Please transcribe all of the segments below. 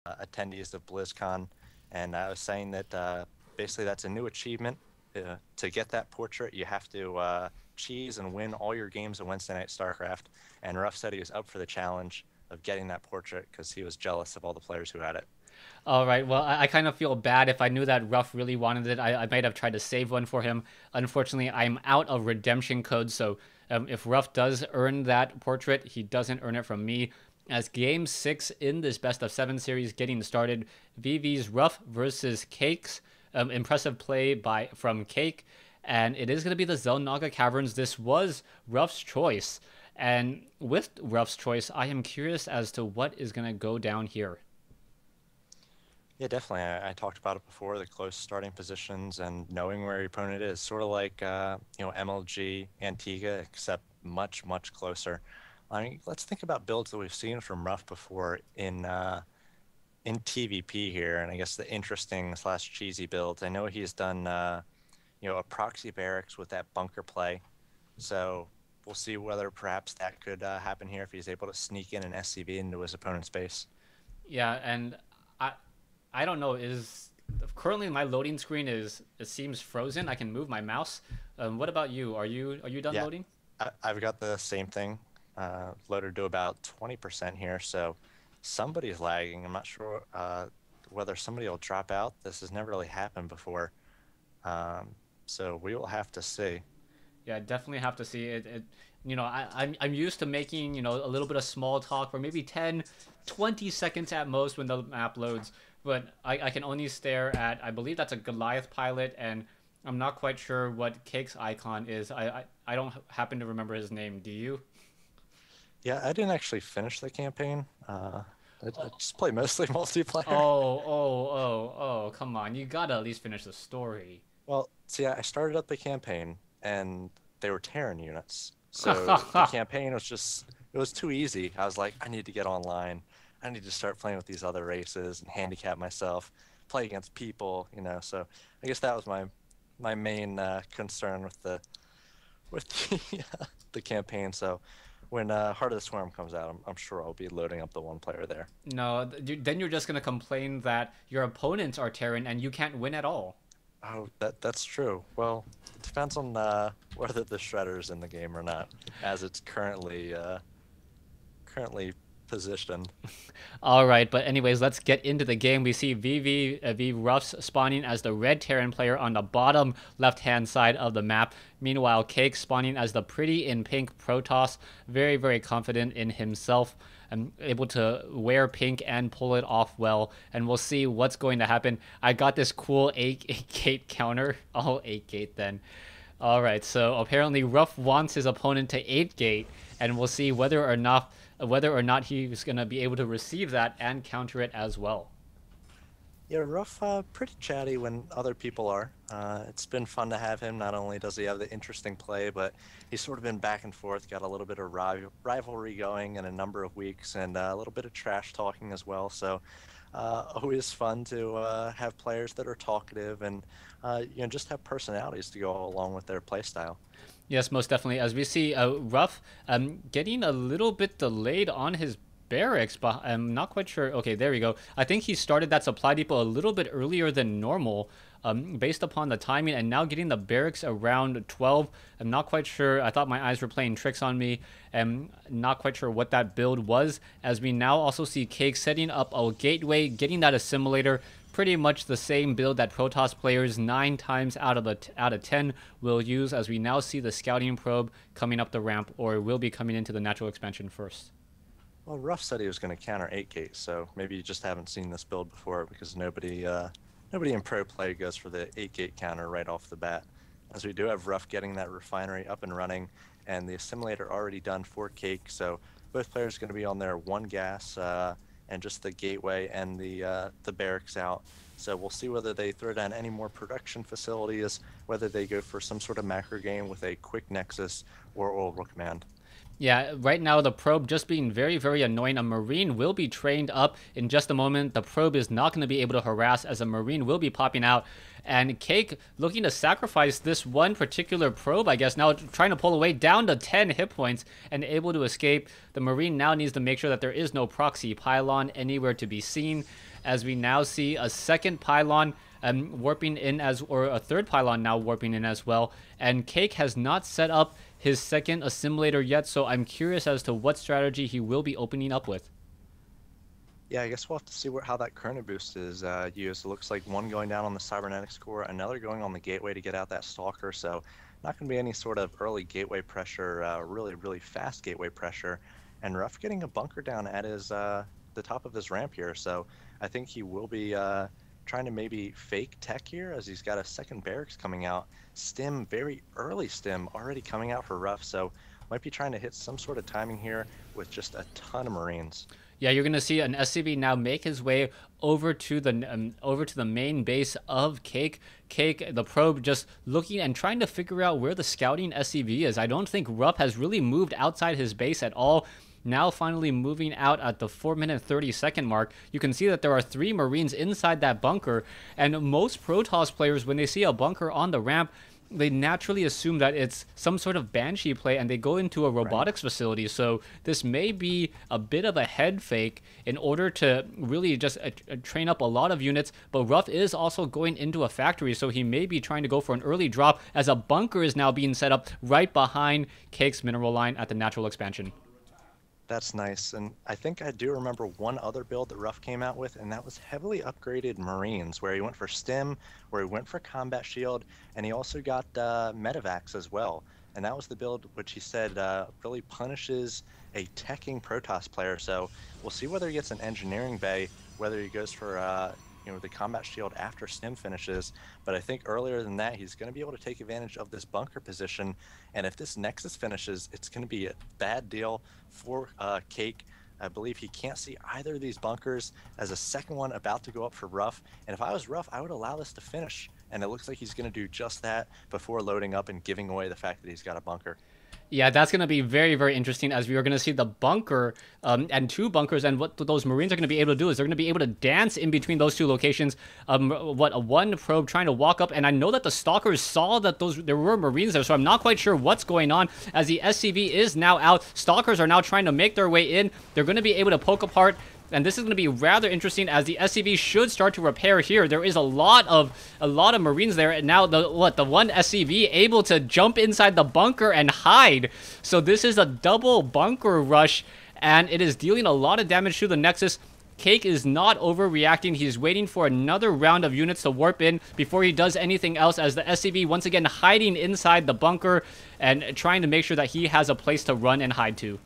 attendees of BlizzCon, and I was saying that basically that's a new achievement. To get that portrait, you have to cheese and win all your games of Wednesday Night StarCraft. And Ruff said he was up for the challenge of getting that portrait because he was jealous of all the players who had it. All right. Well, I kind of feel bad. If I knew that Ruff really wanted it, I might have tried to save one for him. Unfortunately, I'm out of redemption codes, so if Ruff does earn that portrait, he doesn't earn it from me. As Game 6 in this best of 7 series getting started, VV's Ruff versus Cakes. Impressive play from Cake, and it is going to be the Zelnaga Caverns. This was Ruff's choice, and with Ruff's choice, I am curious as to what is going to go down here. Yeah, definitely. I talked about it before, the close starting positions and knowing where your opponent is, sort of like MLG, Antigua, except much, much closer. I mean, let's think about builds that we've seen from Ruff before in TVP here, and I guess the interesting slash cheesy builds. I know he's done a proxy barracks with that bunker play, so we'll see whether perhaps that could happen here if he's able to sneak in an SCV into his opponent's base. Yeah, and I I don't know. Is currently my loading screen is it seems frozen. I can move my mouse. What about you? Are you done Yeah, loading? I've got the same thing loaded to about 20% here, so somebody's lagging. I'm not sure whether somebody will drop out. This has never really happened before, so we will have to see. Yeah, definitely have to see it. I'm used to making a little bit of small talk for maybe 10, 20 seconds at most when the map loads, but I can only stare at, I believe that's a Goliath pilot, and I'm not quite sure what Cake's icon is. I don't happen to remember his name. Do you? Yeah, I didn't actually finish the campaign. I just play mostly multiplayer. Oh, come on. You gotta at least finish the story. Well, see, I started up the campaign and they were Terran units. So the campaign was just, it was too easy. I was like, I need to get online. I need to start playing with these other races and handicap myself, play against people. So I guess that was my main concern with the campaign. So when Heart of the Swarm comes out, I'm sure I'll be loading up the one player there. No, then you're just gonna complain that your opponents are Terran and you can't win at all. Oh, that's true. Well, it depends on whether the shredder's in the game or not, as it's currently positioned. All right, but anyways, let's get into the game. We see V Ruffs spawning as the red Terran player on the bottom left-hand side of the map. Meanwhile, Cake spawning as the pretty in pink Protoss, very, very confident in himself and able to wear pink and pull it off well. And we'll see what's going to happen. I got this cool 8-gate counter. Oh, 8-gate then. All right, so apparently Ruff wants his opponent to 8-gate, and we'll see whether or not he's going to be able to receive that and counter it as well. Yeah, Ruff, pretty chatty when other people are. It's been fun to have him. Not only does he have the interesting play, but he's sort of been back and forth, got a little bit of rivalry going in a number of weeks, and a little bit of trash talking as well. So always fun to have players that are talkative and just have personalities to go along with their play style. Yes, most definitely. As we see, Ruff getting a little bit delayed on his barracks, but I'm not quite sure. Okay, there we go. I think he started that supply depot a little bit earlier than normal, based upon the timing, and now getting the barracks around 12. I'm not quite sure. I thought my eyes were playing tricks on me. I'm not quite sure what that build was, as we now also see Cake setting up a gateway, getting that assimilator. Pretty much the same build that Protoss players 9 times out of 10 will use, as we now see the scouting probe coming up the ramp, or will be coming into the natural expansion first. Well, Ruff said he was going to counter 8-gate, so maybe you just haven't seen this build before because nobody in pro play goes for the 8-gate counter right off the bat. As we do have Ruff getting that refinery up and running, and the assimilator already done for Cake, so both players are going to be on their one gas and just the gateway and the barracks out. So we'll see whether they throw down any more production facilities, whether they go for some sort of macro game with a quick nexus or orbital command. Yeah, right now the probe just being very, very annoying. A Marine will be trained up in just a moment. The probe is not going to be able to harass as a Marine will be popping out. And Cake looking to sacrifice this one particular probe, I guess, now trying to pull away down to 10 hit points and able to escape. The Marine now needs to make sure that there is no proxy pylon anywhere to be seen, as we now see a second pylon warping in as, or a third pylon now warping in as well. And Cake has not set up his second assimilator yet, so I'm curious as to what strategy he will be opening up with. Yeah, I guess we'll have to see how that chrono boost is used. It looks like one going down on the cybernetics core, another going on the gateway to get out that stalker. So not going to be any sort of early gateway pressure, really, really fast gateway pressure. And Ruff getting a bunker down at his the top of his ramp here. So I think he will be trying to maybe fake tech here as he's got a second barracks coming out. Stim, very early stim already coming out for Ruff. So might be trying to hit some sort of timing here with just a ton of Marines. Yeah, you're gonna see an SCV now make his way over to the main base of Cake. Cake, the probe, just looking and trying to figure out where the scouting SCV is. I don't think Rupp has really moved outside his base at all. Now finally moving out at the 4-minute 30-second mark, you can see that there are 3 Marines inside that bunker, and most Protoss players, when they see a bunker on the ramp, they naturally assume that it's some sort of Banshee play and they go into a robotics facility. So this may be a bit of a head fake in order to really just train up a lot of units. But Ruff is also going into a factory, so he may be trying to go for an early drop as a bunker is now being set up right behind Cake's mineral line at the natural expansion. That's nice. And I think I do remember one other build that Ruff came out with, and that was heavily upgraded Marines, where he went for Stim, where he went for Combat Shield, and he also got Medivacs as well. And that was the build which he said really punishes a teching Protoss player. So we'll see whether he gets an engineering bay, whether he goes for the combat shield after Stim finishes. But I think earlier than that, he's going to be able to take advantage of this bunker position. And if this Nexus finishes, it's going to be a bad deal for Cake. I believe he can't see either of these bunkers as a second one about to go up for Ruff. And if I was Ruff, I would allow this to finish. And it looks like he's going to do just that before loading up and giving away the fact that he's got a bunker. Yeah, that's going to be very, very interesting as we are going to see the bunker and 2 bunkers. And what those Marines are going to be able to do is they're going to be able to dance in between those 2 locations. One probe trying to walk up. And I know that the Stalkers saw that there were Marines there. So I'm not quite sure what's going on as the SCV is now out. Stalkers are now trying to make their way in. They're going to be able to poke apart. And this is going to be rather interesting as the SCV should start to repair here. There is a lot of Marines there, and now the one SCV able to jump inside the bunker and hide. So this is a double bunker rush, and it is dealing a lot of damage to the Nexus. Cake is not overreacting. He's waiting for another round of units to warp in before he does anything else, as the SCV once again hiding inside the bunker and trying to make sure that he has a place to run and hide to.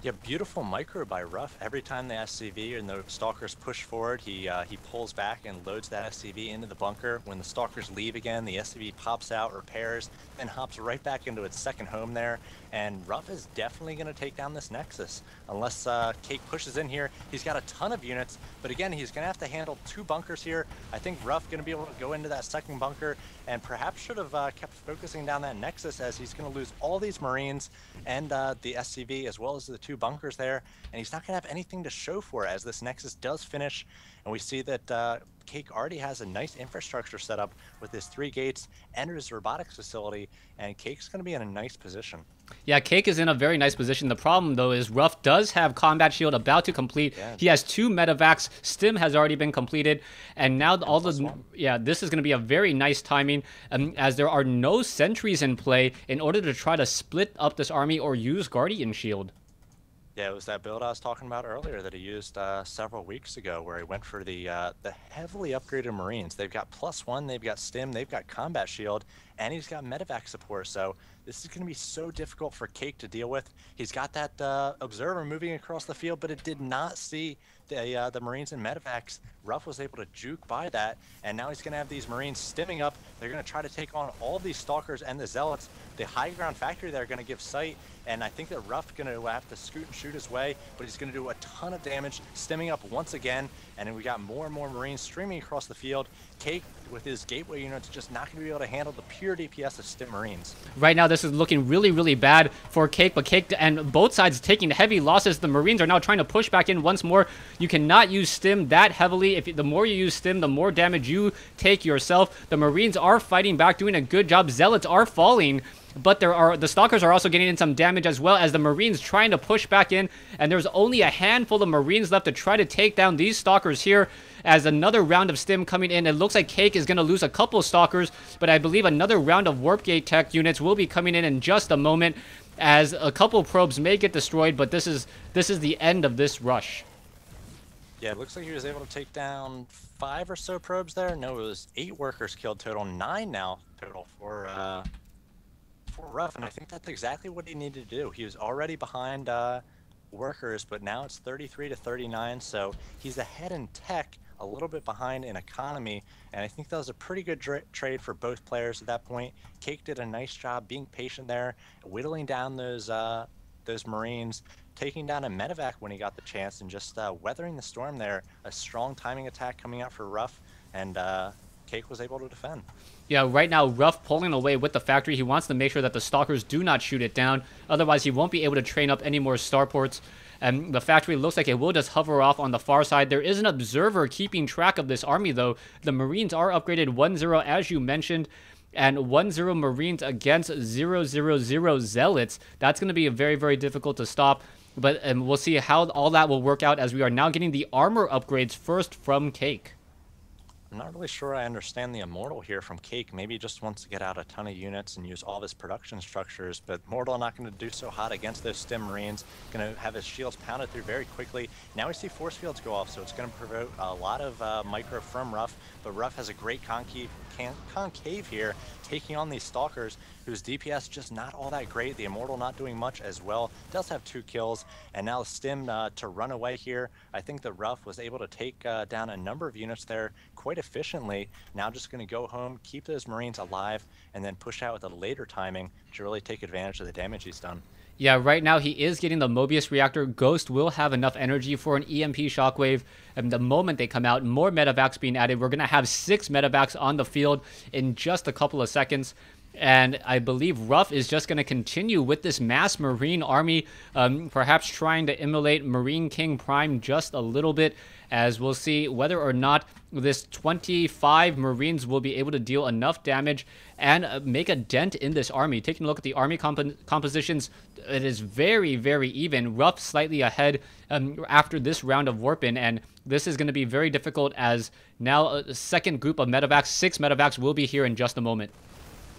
Yeah, beautiful micro by Ruff. Every time the SCV and the Stalkers push forward, he pulls back and loads that SCV into the bunker. When the Stalkers leave again, the SCV pops out, repairs, and hops right back into its second home there. And Ruff is definitely going to take down this Nexus. Unless Cake pushes in here, he's got a ton of units. But again, he's going to have to handle 2 bunkers here. I think Ruff going to be able to go into that second bunker and perhaps should have kept focusing down that Nexus, as he's going to lose all these Marines and the SCV as well as the 2 bunkers there. And he's not going to have anything to show for it as this Nexus does finish. And we see that Cake already has a nice infrastructure set up with his 3 gates and his robotics facility, and Cake's going to be in a nice position. Yeah, Cake is in a very nice position. The problem, though, is Ruff does have Combat Shield about to complete. Yeah. He has 2 Medivacs. Stim has already been completed. And now all the... Yeah, this is going to be a very nice timing, as there are no sentries in play in order to try to split up this army or use Guardian Shield. Yeah, it was that build I was talking about earlier that he used several weeks ago, where he went for the heavily upgraded Marines. They've got +1, they've got Stim, they've got Combat Shield, and he's got Medivac support. So this is going to be so difficult for Cake to deal with. He's got that Observer moving across the field, but it did not see the Marines and Medivacs. Ruff was able to juke by that, and now he's going to have these Marines stimming up. They're going to try to take on all these Stalkers and the Zealots. The high ground factory, they're going to give sight, and I think that Ruff going to have to scoot and shoot his way, but he's going to do a ton of damage, stemming up once again, and then we got more and more Marines streaming across the field. Cake, with his gateway units, just not going to be able to handle the pure DPS of Stim Marines. Right now, this is looking really, really bad for Cake, but Cake and both sides taking heavy losses. The Marines are now trying to push back in once more. You cannot use Stim that heavily. The more you use Stim, the more damage you take yourself. The Marines are fighting back, doing a good job. Zealots are falling, but the Stalkers are also getting in some damage as well as the Marines trying to push back in, and there's only a handful of Marines left to try to take down these Stalkers here. As another round of Stim coming in, it looks like Cake is going to lose a couple Stalkers, but I believe another round of Warp Gate Tech units will be coming in just a moment, as a couple probes may get destroyed, but this is the end of this rush. Yeah, it looks like he was able to take down 5 or so probes there. No, it was 8 workers killed total, 9 now total for Ruff, and I think that's exactly what he needed to do. He was already behind workers, but now it's 33 to 39, so he's ahead in tech, a little bit behind in economy, and I think that was a pretty good trade for both players at that point. Cake did a nice job being patient there, whittling down those Marines, taking down a medevac when he got the chance, and just weathering the storm there. A strong timing attack coming out for Ruff, and Cake was able to defend. Yeah, right now, Ruff pulling away with the factory. He wants to make sure that the Stalkers do not shoot it down. Otherwise, he won't be able to train up any more starports. And the factory looks like it will just hover off on the far side. There is an observer keeping track of this army, though. The Marines are upgraded 1-0, as you mentioned, and 1-0 Marines against 0-0-0 Zealots. That's going to be very, very difficult to stop. But we'll see how all that will work out, as we are now getting the armor upgrades first from Cake. I'm not really sure I understand the Immortal here from Cake. Maybe he just wants to get out a ton of units and use all of his production structures, but Mortal not going to do so hot against those Stim Marines. Going to have his shields pounded through very quickly. Now we see force fields go off, so it's going to provoke a lot of micro from Ruff, but Ruff has a great concave here, taking on these Stalkers, whose DPS just not all that great. The Immortal not doing much as well. Does have 2 kills, and now Stim to run away here. I think the Ruff was able to take down a number of units there quite efficiently. Now just going to go home, keep those Marines alive, and then push out with a later timing to really take advantage of the damage he's done. Yeah, right now he is getting the Mobius reactor. Ghost will have enough energy for an EMP shockwave. And the moment they come out, more medevacs being added. We're going to have 6 medevacs on the field in just a couple of seconds. And I believe Ruff is just going to continue with this mass Marine army, perhaps trying to emulate Marine King Prime just a little bit, as we'll see whether or not this 25 Marines will be able to deal enough damage and make a dent in this army. Taking a look at the army compositions, it is very, very even. Ruff slightly ahead after this round of warp-in, and this is going to be very difficult, as now a second group of medevacs, 6 medevacs, will be here in just a moment.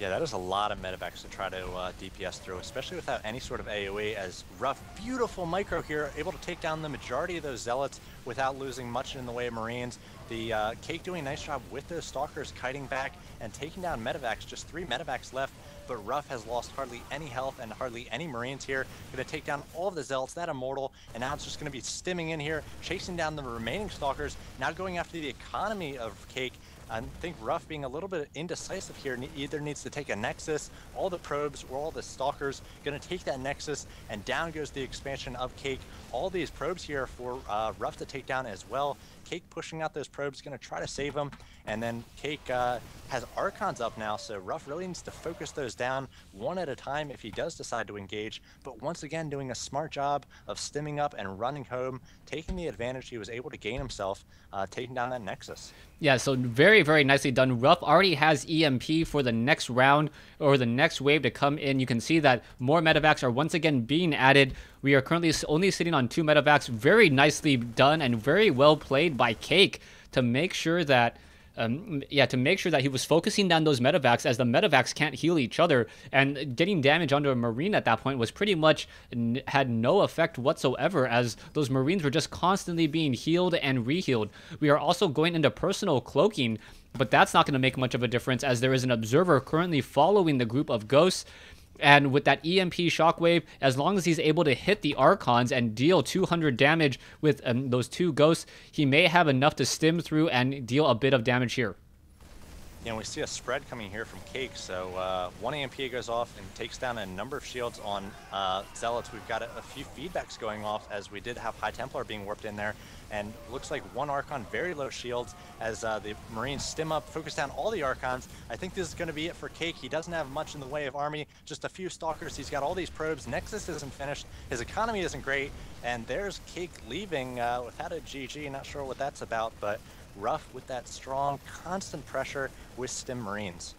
Yeah, that is a lot of medevacs to try to DPS through, especially without any sort of AoE, as Ruff, beautiful micro here, able to take down the majority of those Zealots without losing much in the way of Marines. The Cake doing a nice job with those Stalkers, kiting back and taking down medevacs, just 3 medevacs left, but Ruff has lost hardly any health and hardly any Marines here. Going to take down all of the Zealots, that Immortal, and now it's just going to be stimming in here, chasing down the remaining Stalkers, now going after the economy of Cake. I think Ruff, being a little bit indecisive here, either needs to take a Nexus, all the probes or all the Stalkers, going to take that Nexus, and down goes the expansion of Cake. All these probes here for Ruff to take down as well. Cake pushing out those probes, going to try to save them, and then Cake has Archons up now, so Ruff really needs to focus those down one at a time if he does decide to engage, but once again doing a smart job of stimming up and running home, taking the advantage he was able to gain himself, taking down that Nexus. Yeah, so very, very nicely done. Ruff already has EMP for the next round or the next wave to come in. You can see that more medevacs are once again being added. We are currently only sitting on 2 medevacs. Very nicely done and very well played by Cake to make sure that he was focusing down those medevacs, as the medevacs can't heal each other, and getting damage onto a Marine at that point was pretty much had no effect whatsoever, as those Marines were just constantly being healed and rehealed. We are also going into personal cloaking, but that's not going to make much of a difference, as there is an observer currently following the group of ghosts. And with that EMP shockwave, as long as he's able to hit the Archons and deal 200 damage with those 2 ghosts, he may have enough to stim through and deal a bit of damage here. we see a spread coming here from Cake. So one AMP goes off and takes down a number of shields on Zealots. We've got a few feedbacks going off as we did have High Templar being warped in there. And looks like one Archon, very low shields as the Marines stim up, focus down all the Archons. I think this is going to be it for Cake. He doesn't have much in the way of army, just a few Stalkers. He's got all these probes. Nexus isn't finished. His economy isn't great. And there's Cake leaving without a GG. Not sure what that's about, but Rough with that strong, constant pressure with Stim Marines.